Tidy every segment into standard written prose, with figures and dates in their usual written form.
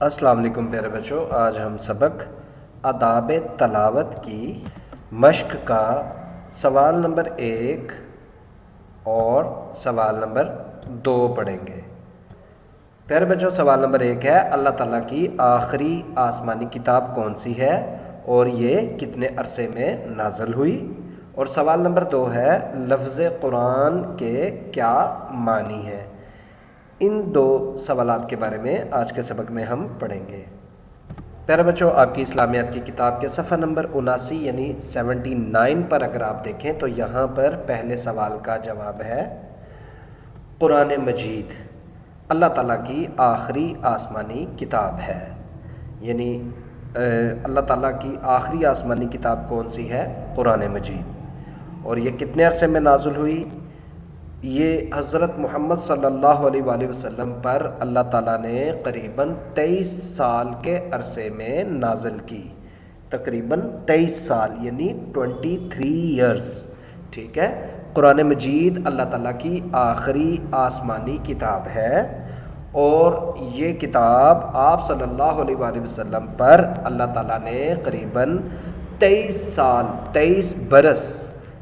السلام علیکم پیارے بچوں، آج ہم سبق آداب تلاوت کی مشق کا سوال نمبر 1 اور سوال نمبر 2 پڑھیں گے۔ پیارے بچوں، سوال نمبر 1 ہے اللہ تعالیٰ کی آخری آسمانی کتاب کون سی ہے اور یہ کتنے عرصے میں نازل ہوئی؟ اور سوال نمبر 2 ہے لفظ قرآن کے کیا معنی ہیں؟ ان 2 سوالات کے بارے میں آج کے سبق میں ہم پڑھیں گے۔ پیارے بچوں، آپ کی اسلامیات کی کتاب کے صفحہ نمبر 79 یعنی 79 پر اگر آپ دیکھیں تو یہاں پر پہلے سوال کا جواب ہے قرآن مجید اللہ تعالیٰ کی آخری آسمانی کتاب ہے، یعنی اللہ تعالیٰ کی آخری آسمانی کتاب کون سی ہے؟ قرآن مجید۔ اور یہ کتنے عرصے میں نازل ہوئی؟ یہ حضرت محمد صلی اللہ علیہ وآلہ وسلم پر اللہ تعالیٰ نے قریباً 23 سال کے عرصے میں نازل کی، تقریباً 23 سال یعنی 23 ایئرز، ٹھیک ہے۔ قرآن مجید اللہ تعالیٰ کی آخری آسمانی کتاب ہے اور یہ کتاب آپ صلی اللہ علیہ وآلہ وسلم پر اللہ تعالیٰ نے قریباً 23 سال 23 برس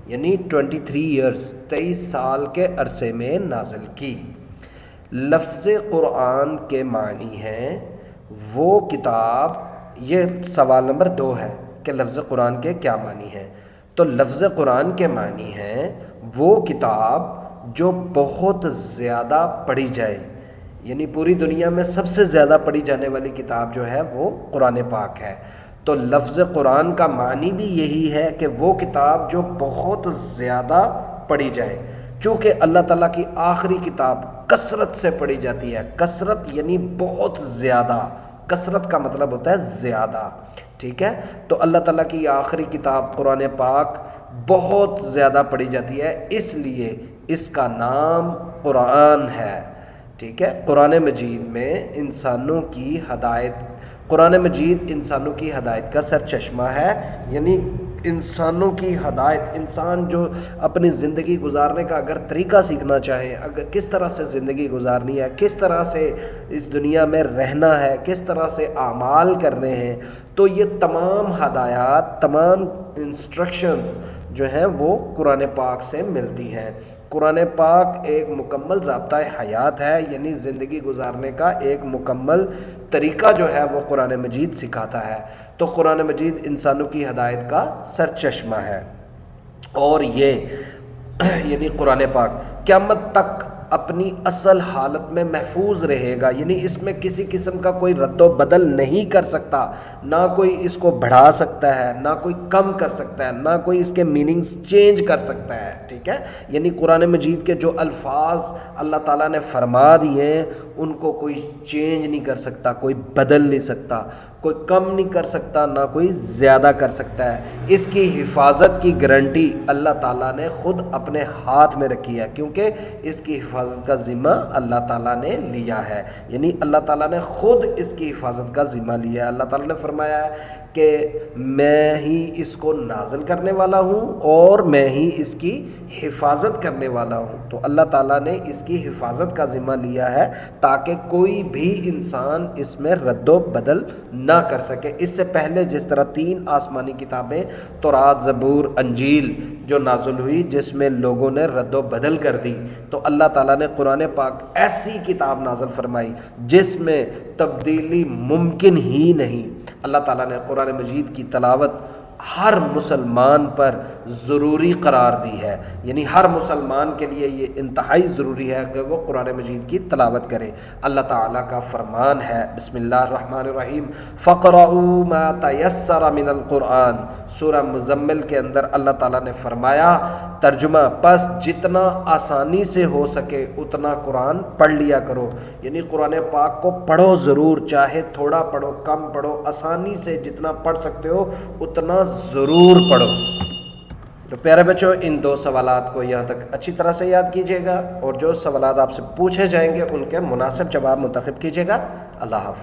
یعنی 23 ایئرز 23 سال کے عرصے میں نازل کی۔ لفظ قرآن کے معنی ہیں وہ کتاب، یہ سوال نمبر 2 ہے کہ لفظ قرآن کے کیا معنی ہیں؟ تو لفظ قرآن کے معنی ہیں وہ کتاب جو بہت زیادہ پڑھی جائے، یعنی پوری دنیا میں سب سے زیادہ پڑھی جانے والی کتاب جو ہے وہ قرآن پاک ہے۔ تو لفظ قرآن کا معنی بھی یہی ہے کہ وہ کتاب جو بہت زیادہ پڑھی جائے، چونکہ اللہ تعالیٰ کی آخری کتاب کثرت سے پڑھی جاتی ہے۔ کثرت یعنی بہت زیادہ، کثرت کا مطلب ہوتا ہے زیادہ، ٹھیک ہے۔ تو اللہ تعالیٰ کی آخری کتاب قرآن پاک بہت زیادہ پڑھی جاتی ہے، اس لیے اس کا نام قرآن ہے، ٹھیک ہے۔ قرآن مجید میں انسانوں کی ہدایت، قرآن مجید انسانوں کی ہدایت کا سرچشمہ ہے، یعنی انسانوں کی ہدایت، انسان جو اپنی زندگی گزارنے کا اگر طریقہ سیکھنا چاہیں، اگر کس طرح سے زندگی گزارنی ہے، کس طرح سے اس دنیا میں رہنا ہے، کس طرح سے اعمال کرنے ہیں، تو یہ تمام ہدایات، تمام انسٹرکشنز جو ہیں وہ قرآن پاک سے ملتی ہیں۔ قرآن پاک ایک مکمل ضابطہ حیات ہے، یعنی زندگی گزارنے کا ایک مکمل طریقہ جو ہے وہ قرآن مجید سکھاتا ہے۔ تو قرآن مجید انسانوں کی ہدایت کا سرچشمہ ہے، اور یہ یعنی قرآن پاک قیامت تک اپنی اصل حالت میں محفوظ رہے گا، یعنی اس میں کسی قسم کا کوئی رد و بدل نہیں کر سکتا، نہ کوئی اس کو بڑھا سکتا ہے، نہ کوئی کم کر سکتا ہے، نہ کوئی اس کے میننگز چینج کر سکتا ہے، ٹھیک ہے۔ یعنی قرآن مجید کے جو الفاظ اللہ تعالیٰ نے فرما دیے ہیں ان کو کوئی چینج نہیں کر سکتا، کوئی بدل نہیں سکتا، کوئی کم نہیں کر سکتا، نہ کوئی زیادہ کر سکتا ہے۔ اس کی حفاظت کی گارنٹی اللہ تعالیٰ نے خود اپنے ہاتھ میں رکھی ہے، کیونکہ اس کی حفاظت کا ذمہ اللہ تعالیٰ نے لیا ہے، یعنی اللہ تعالیٰ نے خود اس کی حفاظت کا ذمہ لیا ہے۔ اللہ تعالیٰ نے فرمایا ہے کہ میں ہی اس کو نازل کرنے والا ہوں اور میں ہی اس کی حفاظت کرنے والا ہوں۔ تو اللہ تعالیٰ نے اس کی حفاظت کا ذمہ لیا ہے تاکہ کوئی بھی انسان اس میں رد و بدل نہ کر سکے۔ اس سے پہلے جس طرح 3 آسمانی کتابیں تورات، زبور، انجیل جو نازل ہوئی جس میں لوگوں نے رد و بدل کر دی، تو اللہ تعالیٰ نے قرآن پاک ایسی کتاب نازل فرمائی جس میں تبدیلی ممکن ہی نہیں۔ اللہ تعالیٰ نے قرآن مجید کی تلاوت ہر مسلمان پر ضروری قرار دی ہے، یعنی ہر مسلمان کے لیے یہ انتہائی ضروری ہے کہ وہ قرآن مجید کی تلاوت کرے۔ اللہ تعالیٰ کا فرمان ہے، بسم اللہ الرحمن الرحیم، فَقْرَؤُوا مَا تَيَسَّرَ مِنَ الْقُرْآنِ۔ سورہ مزمل کے اندر اللہ تعالیٰ نے فرمایا ترجمہ، پس جتنا آسانی سے ہو سکے اتنا قرآن پڑھ لیا کرو، یعنی قرآن پاک کو پڑھو ضرور، چاہے تھوڑا پڑھو، کم پڑھو، آسانی سے جتنا پڑھ سکتے ہو اتنا ضرور پڑھو۔ تو پیارے بچوں، ان 2 سوالات کو یہاں تک اچھی طرح سے یاد کیجیے گا، اور جو سوالات آپ سے پوچھے جائیں گے ان کے مناسب جواب منتخب کیجیے گا۔ اللہ حافظ۔